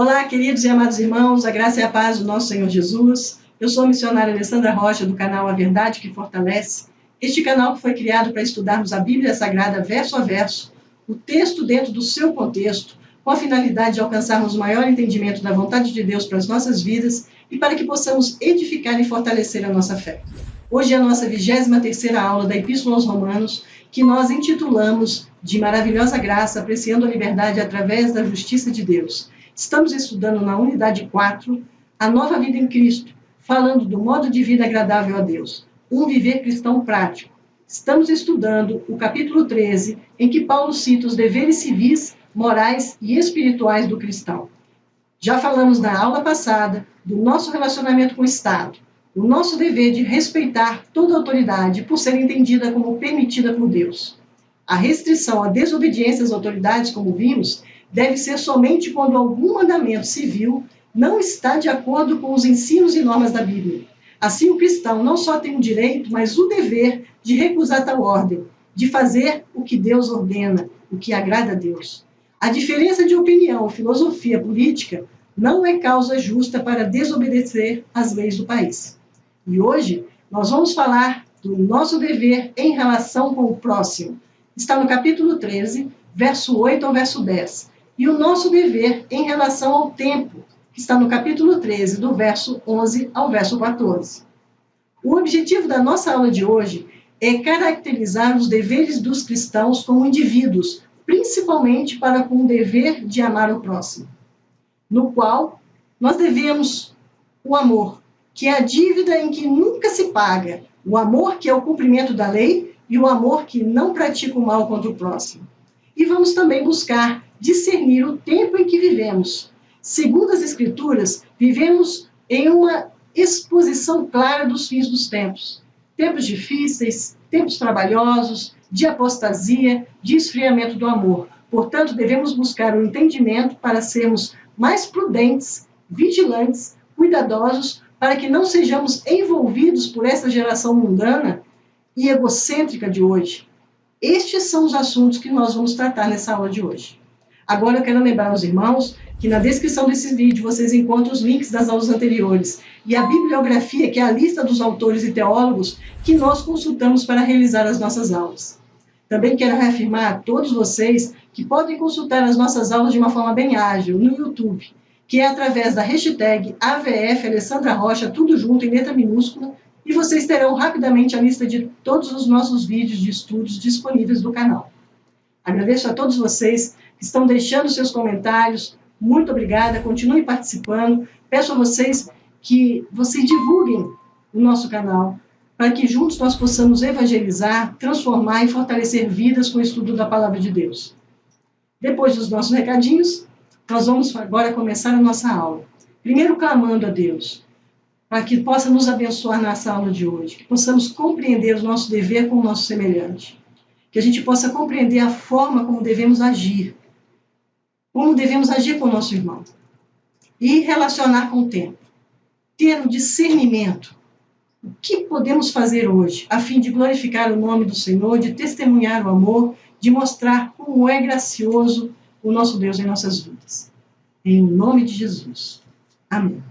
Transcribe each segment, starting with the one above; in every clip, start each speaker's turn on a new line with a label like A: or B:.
A: Olá, queridos e amados irmãos, a graça e a paz do nosso Senhor Jesus. Eu sou a missionária Alessandra Rocha, do canal A Verdade que Fortalece. Este canal que foi criado para estudarmos a Bíblia Sagrada verso a verso, o texto dentro do seu contexto, com a finalidade de alcançarmos o maior entendimento da vontade de Deus para as nossas vidas e para que possamos edificar e fortalecer a nossa fé. Hoje é a nossa 23ª aula da Epístola aos Romanos, que nós intitulamos de Maravilhosa Graça, apreciando a liberdade através da justiça de Deus. Estamos estudando na unidade 4, a nova vida em Cristo, falando do modo de vida agradável a Deus, um viver cristão prático. Estamos estudando o capítulo 13, em que Paulo cita os deveres civis, morais e espirituais do cristão. Já falamos na aula passada do nosso relacionamento com o Estado, o nosso dever de respeitar toda autoridade por ser entendida como permitida por Deus. A restrição à desobediência às autoridades, como vimos, deve ser somente quando algum mandamento civil não está de acordo com os ensinos e normas da Bíblia. Assim, o cristão não só tem o direito, mas o dever de recusar tal ordem, de fazer o que Deus ordena, o que agrada a Deus. A diferença de opinião ou filosofia política não é causa justa para desobedecer às leis do país. E hoje nós vamos falar do nosso dever em relação com o próximo. Está no capítulo 13, verso 8 ao verso 10. E o nosso dever em relação ao tempo, que está no capítulo 13, do verso 11 ao verso 14. O objetivo da nossa aula de hoje é caracterizar os deveres dos cristãos como indivíduos, principalmente para com o dever de amar o próximo, no qual nós devemos o amor, que é a dívida em que nunca se paga, o amor que é o cumprimento da lei e o amor que não pratica o mal contra o próximo. E vamos também buscar discernir o tempo em que vivemos. Segundo as Escrituras, vivemos em uma exposição clara dos fins dos tempos. Tempos difíceis, tempos trabalhosos, de apostasia, de esfriamento do amor. Portanto, devemos buscar o entendimento para sermos mais prudentes, vigilantes, cuidadosos, para que não sejamos envolvidos por essa geração mundana e egocêntrica de hoje. Estes são os assuntos que nós vamos tratar nessa aula de hoje. Agora eu quero lembrar aos irmãos que na descrição desse vídeo vocês encontram os links das aulas anteriores e a bibliografia, que é a lista dos autores e teólogos que nós consultamos para realizar as nossas aulas. Também quero reafirmar a todos vocês que podem consultar as nossas aulas de uma forma bem ágil no YouTube, que é através da hashtag AVF Alessandra Rocha, tudo junto em letra minúscula, e vocês terão rapidamente a lista de todos os nossos vídeos de estudos disponíveis do canal. Agradeço a todos vocês que estão deixando seus comentários. Muito obrigada, continuem participando. Peço a vocês que vocês divulguem o nosso canal, para que juntos nós possamos evangelizar, transformar e fortalecer vidas com o estudo da Palavra de Deus. Depois dos nossos recadinhos, nós vamos agora começar a nossa aula. Primeiro clamando a Deus, para que possa nos abençoar nessa aula de hoje, que possamos compreender o nosso dever com o nosso semelhante, que a gente possa compreender a forma como devemos agir com o nosso irmão e relacionar com o tempo, ter um discernimento. O que podemos fazer hoje a fim de glorificar o nome do Senhor, de testemunhar o amor, de mostrar como é gracioso o nosso Deus em nossas vidas. Em nome de Jesus. Amém.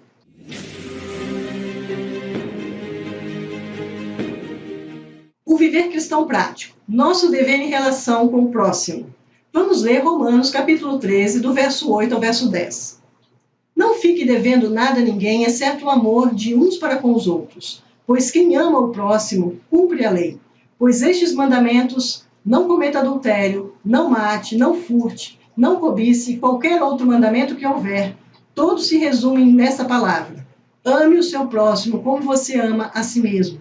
A: O viver cristão prático. Nosso dever em relação com o próximo. Vamos ler Romanos capítulo 13, do verso 8 ao verso 10. Não fique devendo nada a ninguém, exceto o amor de uns para com os outros. Pois quem ama o próximo, cumpre a lei. Pois estes mandamentos, não cometa adultério, não mate, não furte, não cobice, qualquer outro mandamento que houver, todos se resumem nessa palavra. Ame o seu próximo como você ama a si mesmo.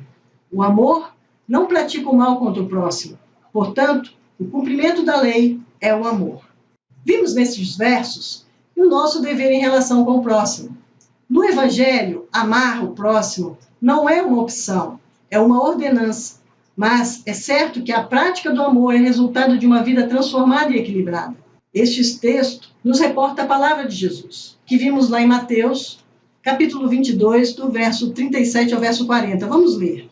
A: O amor não pratica o mal contra o próximo. Portanto, o cumprimento da lei é o amor. Vimos nesses versos o nosso dever em relação com o próximo. No Evangelho, amar o próximo não é uma opção, é uma ordenança. Mas é certo que a prática do amor é resultado de uma vida transformada e equilibrada. Este texto nos reporta a palavra de Jesus, que vimos lá em Mateus, capítulo 22, do verso 37 ao verso 40. Vamos ler.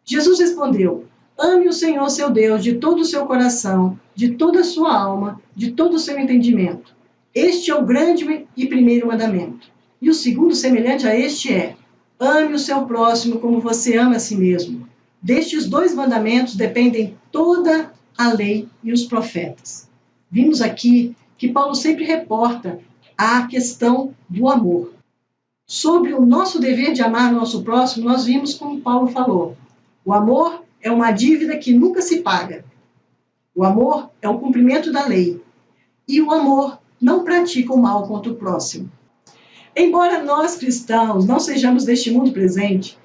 A: Jesus respondeu: ame o Senhor seu Deus de todo o seu coração, de toda a sua alma, de todo o seu entendimento. Este é o grande e primeiro mandamento. E o segundo, semelhante a este, é: ame o seu próximo como você ama a si mesmo. Destes 2 mandamentos dependem toda a lei e os profetas. Vimos aqui que Paulo sempre reporta a questão do amor. Sobre o nosso dever de amar o nosso próximo, nós vimos como Paulo falou: o amor é uma dívida que nunca se paga. O amor é o cumprimento da lei. E o amor não pratica o mal contra o próximo. Embora nós cristãos não sejamos deste mundo presente,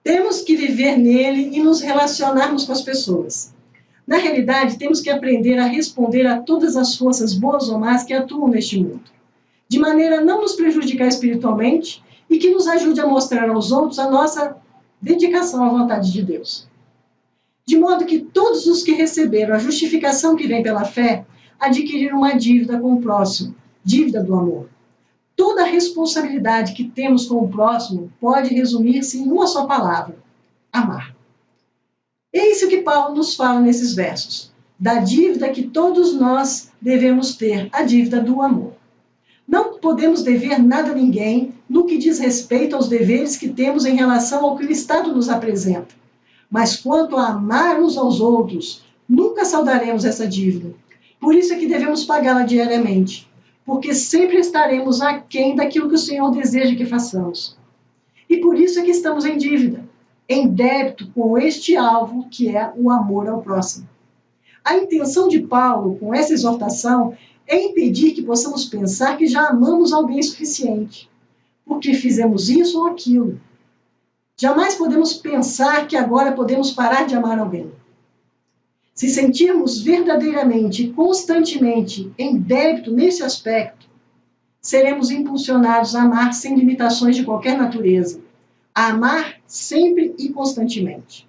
A: temos que viver nele e nos relacionarmos com as pessoas. Na realidade, temos que aprender a responder a todas as forças boas ou más que atuam neste mundo, de maneira a não nos prejudicar espiritualmente e que nos ajude a mostrar aos outros a nossa dedicação à vontade de Deus. De modo que todos os que receberam a justificação que vem pela fé adquiriram uma dívida com o próximo, dívida do amor. Toda a responsabilidade que temos com o próximo pode resumir-se em uma só palavra: amar. Eis o que Paulo nos fala nesses versos, da dívida que todos nós devemos ter, a dívida do amor. Não podemos dever nada a ninguém no que diz respeito aos deveres que temos em relação ao que o Estado nos apresenta. Mas quanto a amar uns aos outros, nunca saldaremos essa dívida. Por isso é que devemos pagá-la diariamente, porque sempre estaremos aquém daquilo que o Senhor deseja que façamos. E por isso é que estamos em dívida, em débito com este alvo que é o amor ao próximo. A intenção de Paulo com essa exortação é impedir que possamos pensar que já amamos alguém suficiente, porque fizemos isso ou aquilo. Jamais podemos pensar que agora podemos parar de amar alguém. Se sentirmos verdadeiramente e constantemente em débito nesse aspecto, seremos impulsionados a amar sem limitações de qualquer natureza, a amar sempre e constantemente.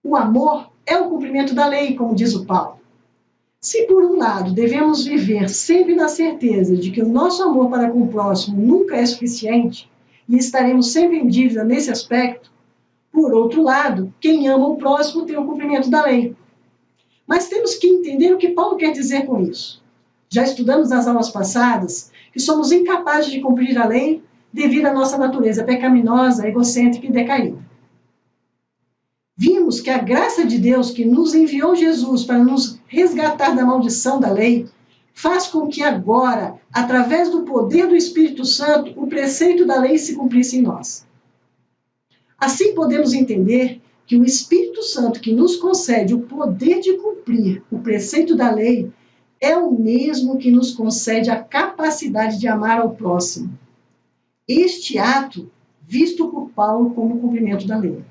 A: O amor é o cumprimento da lei, como diz o Paulo. Se, por um lado, devemos viver sempre na certeza de que o nosso amor para com o próximo nunca é suficiente e estaremos sempre em dívida nesse aspecto, por outro lado, quem ama o próximo tem o cumprimento da lei. Mas temos que entender o que Paulo quer dizer com isso. Já estudamos nas aulas passadas que somos incapazes de cumprir a lei devido à nossa natureza pecaminosa, egocêntrica e decaída. Vimos que a graça de Deus que nos enviou Jesus para nos resgatar da maldição da lei faz com que agora, através do poder do Espírito Santo, o preceito da lei se cumprisse em nós. Assim podemos entender que o Espírito Santo que nos concede o poder de cumprir o preceito da lei é o mesmo que nos concede a capacidade de amar ao próximo. Este ato, visto por Paulo como cumprimento da lei,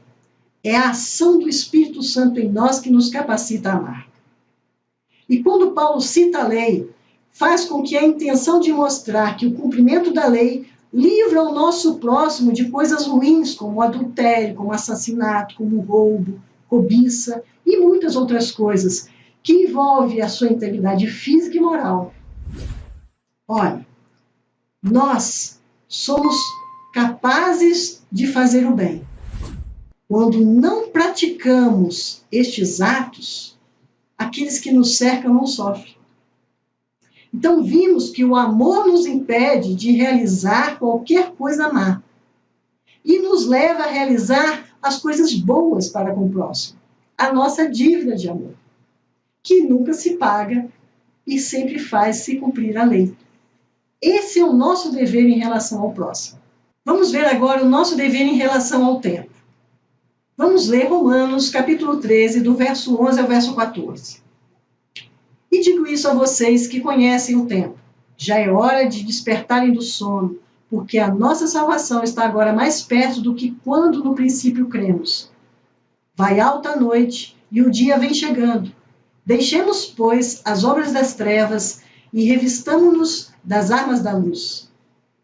A: é a ação do Espírito Santo em nós que nos capacita a amar. E quando Paulo cita a lei, faz com que a intenção de mostrar que o cumprimento da lei livra o nosso próximo de coisas ruins, como adultério, como assassinato, como roubo, cobiça e muitas outras coisas, que envolvem a sua integridade física e moral. Olha, nós somos capazes de fazer o bem. Quando não praticamos estes atos, aqueles que nos cercam não sofrem. Então vimos que o amor nos impede de realizar qualquer coisa má e nos leva a realizar as coisas boas para com o próximo, a nossa dívida de amor, que nunca se paga e sempre faz se cumprir a lei. Esse é o nosso dever em relação ao próximo. Vamos ver agora o nosso dever em relação ao tempo. Vamos ler Romanos, capítulo 13, do verso 11 ao verso 14. E digo isso a vocês que conhecem o tempo. Já é hora de despertarem do sono, porque a nossa salvação está agora mais perto do que quando no princípio cremos. Vai alta a noite e o dia vem chegando. Deixemos, pois, as obras das trevas e revistamo-nos das armas da luz.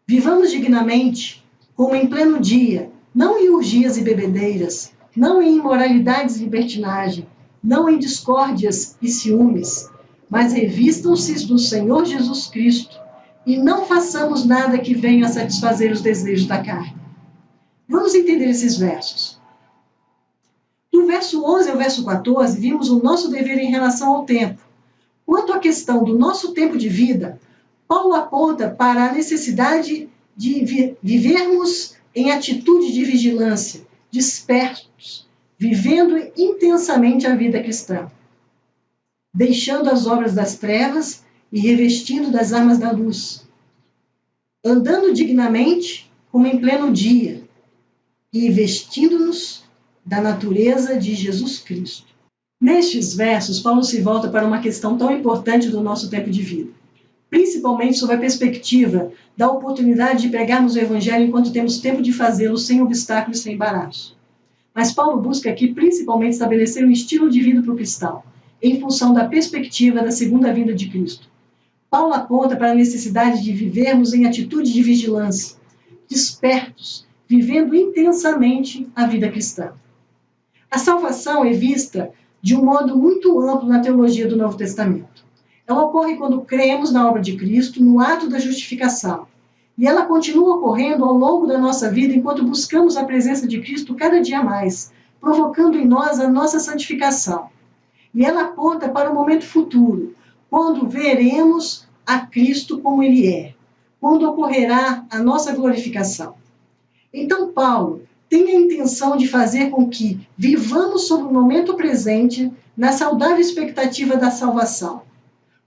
A: Vivamos dignamente, como em pleno dia, não em orgias e bebedeiras, não em imoralidades e libertinagem, não em discórdias e ciúmes, mas revistam-se do Senhor Jesus Cristo e não façamos nada que venha a satisfazer os desejos da carne. Vamos entender esses versos. Do verso 11 ao verso 14, vimos o nosso dever em relação ao tempo, Quanto à questão do nosso tempo de vida, Paulo aponta para a necessidade de vivermos em atitude de vigilância, despertos, vivendo intensamente a vida cristã, deixando as obras das trevas e revestindo das armas da luz, andando dignamente como em pleno dia e vestindo-nos da natureza de Jesus Cristo. Nestes versos, Paulo se volta para uma questão tão importante do nosso tempo de vida, principalmente sob a perspectiva da oportunidade de pregarmos o Evangelho enquanto temos tempo de fazê-lo sem obstáculos e sem embaraço. Mas Paulo busca aqui principalmente estabelecer um estilo de vida para o cristão, em função da perspectiva da segunda vinda de Cristo. Paulo aponta para a necessidade de vivermos em atitude de vigilância, despertos, vivendo intensamente a vida cristã. A salvação é vista de um modo muito amplo na teologia do Novo Testamento. Ela ocorre quando cremos na obra de Cristo, no ato da justificação. E ela continua ocorrendo ao longo da nossa vida enquanto buscamos a presença de Cristo cada dia mais, provocando em nós a nossa santificação. E ela aponta para o momento futuro, quando veremos a Cristo como Ele é, quando ocorrerá a nossa glorificação. Então, Paulo tem a intenção de fazer com que vivamos sobre o momento presente na saudável expectativa da salvação,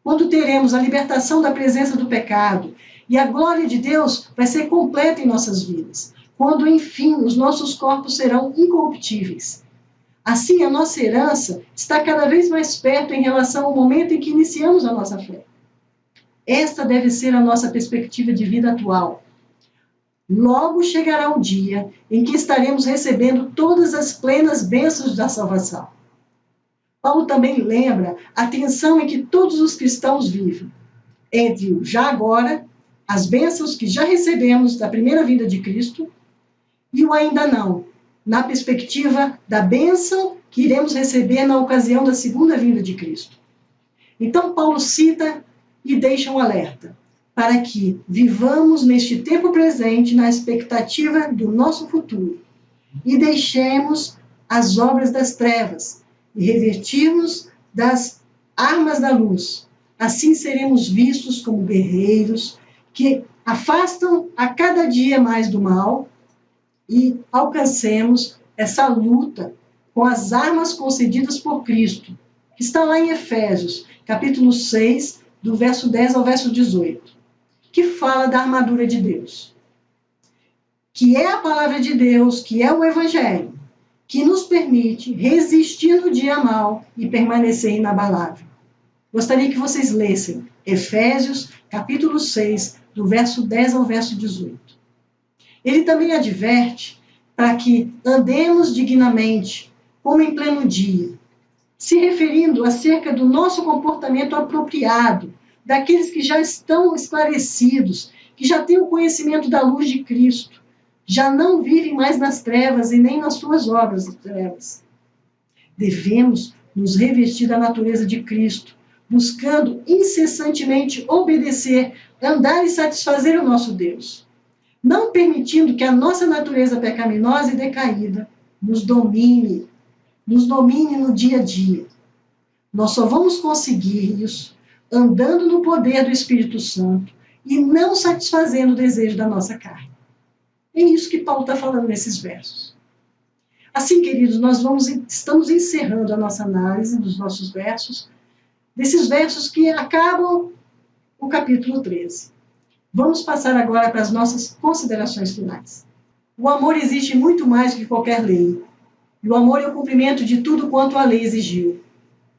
A: quando teremos a libertação da presença do pecado e a glória de Deus vai ser completa em nossas vidas, quando, enfim, os nossos corpos serão incorruptíveis. Assim, a nossa herança está cada vez mais perto em relação ao momento em que iniciamos a nossa fé. Esta deve ser a nossa perspectiva de vida atual. Logo chegará o dia em que estaremos recebendo todas as plenas bênçãos da salvação. Paulo também lembra a tensão em que todos os cristãos vivem, entre o já agora, as bênçãos que já recebemos da primeira vinda de Cristo, e o ainda não, na perspectiva da bênção que iremos receber na ocasião da segunda vinda de Cristo. Então, Paulo cita e deixa um alerta, para que vivamos neste tempo presente na expectativa do nosso futuro e deixemos as obras das trevas e revertirmos das armas da luz. Assim seremos vistos como guerreiros que afastam a cada dia mais do mal e alcancemos essa luta com as armas concedidas por Cristo, que está lá em Efésios, capítulo 6, do verso 10 ao verso 18. Que fala da armadura de Deus, que é a palavra de Deus, que é o Evangelho, que nos permite resistir no dia mal e permanecer inabalável. Gostaria que vocês lessem Efésios, capítulo 6, do verso 10 ao verso 18. Ele também adverte para que andemos dignamente, como em pleno dia, se referindo acerca do nosso comportamento apropriado, daqueles que já estão esclarecidos, que já têm o conhecimento da luz de Cristo, já não vivem mais nas trevas e nem nas suas obras de trevas. Devemos nos revestir da natureza de Cristo, buscando incessantemente obedecer, andar e satisfazer o nosso Deus, não permitindo que a nossa natureza pecaminosa e decaída nos domine no dia a dia. Nós só vamos conseguir isso andando no poder do Espírito Santo e não satisfazendo o desejo da nossa carne. É isso que Paulo está falando nesses versos. Assim, queridos, nós estamos encerrando a nossa análise dos nossos versos, desses versos que acabam o capítulo 13. Vamos passar agora para as nossas considerações finais. O amor exige muito mais do que qualquer lei. E o amor é o cumprimento de tudo quanto a lei exigiu.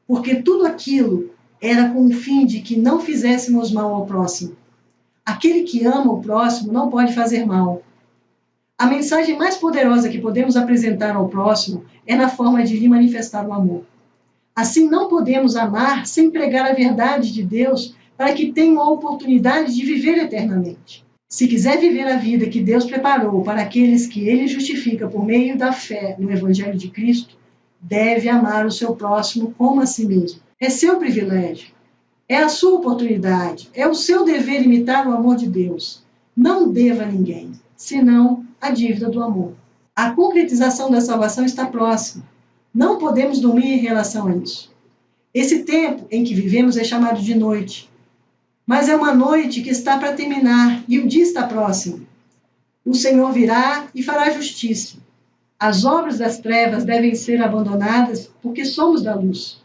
A: Porque tudo aquilo era com o fim de que não fizéssemos mal ao próximo. Aquele que ama o próximo não pode fazer mal. A mensagem mais poderosa que podemos apresentar ao próximo é na forma de lhe manifestar o amor. Assim, não podemos amar sem pregar a verdade de Deus para que tenham a oportunidade de viver eternamente. Se quiser viver a vida que Deus preparou para aqueles que Ele justifica por meio da fé no Evangelho de Cristo, deve amar o seu próximo como a si mesmo. É seu privilégio, é a sua oportunidade, é o seu dever imitar o amor de Deus. Não deva a ninguém, senão a dívida do amor. A concretização da salvação está próxima. Não podemos dormir em relação a isso. Esse tempo em que vivemos é chamado de noite, mas é uma noite que está para terminar e o dia está próximo. O Senhor virá e fará justiça. As obras das trevas devem ser abandonadas porque somos da luz.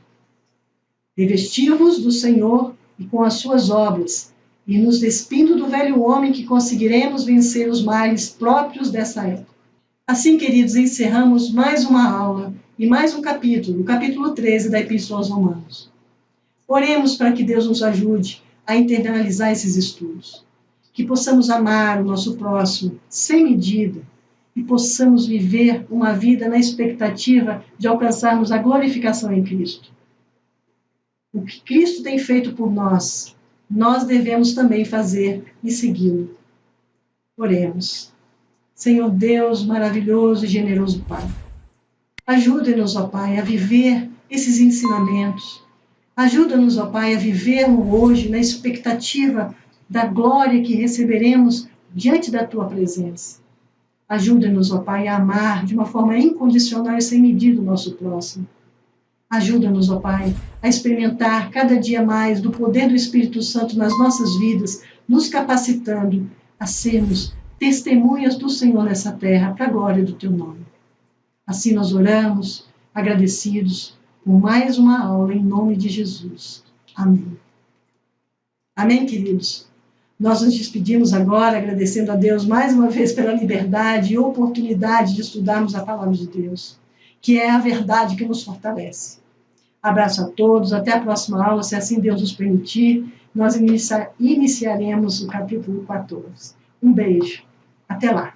A: Revestimos do Senhor e com as suas obras, e nos despindo do velho homem que conseguiremos vencer os males próprios dessa época. Assim, queridos, encerramos mais uma aula e mais um capítulo, o capítulo 13 da Epístola aos Romanos. Oremos para que Deus nos ajude a internalizar esses estudos, que possamos amar o nosso próximo sem medida e possamos viver uma vida na expectativa de alcançarmos a glorificação em Cristo. O que Cristo tem feito por nós, nós devemos também fazer e segui-lo. Oremos. Senhor Deus maravilhoso e generoso Pai, ajuda-nos, ó Pai, a viver esses ensinamentos. Ajuda-nos, ó Pai, a viver o hoje na expectativa da glória que receberemos diante da Tua presença. Ajuda-nos, ó Pai, a amar de uma forma incondicional e sem medida o nosso próximo. Ajuda-nos, ó Pai, a experimentar cada dia mais do poder do Espírito Santo nas nossas vidas, nos capacitando a sermos testemunhas do Senhor nessa terra, para a glória do Teu nome. Assim nós oramos, agradecidos por mais uma aula em nome de Jesus. Amém. Amém, queridos? Nós nos despedimos agora, agradecendo a Deus mais uma vez pela liberdade e oportunidade de estudarmos a palavra de Deus, que é a verdade que nos fortalece. Abraço a todos, até a próxima aula, se assim Deus nos permitir, nós iniciaremos o capítulo 14. Um beijo, até lá.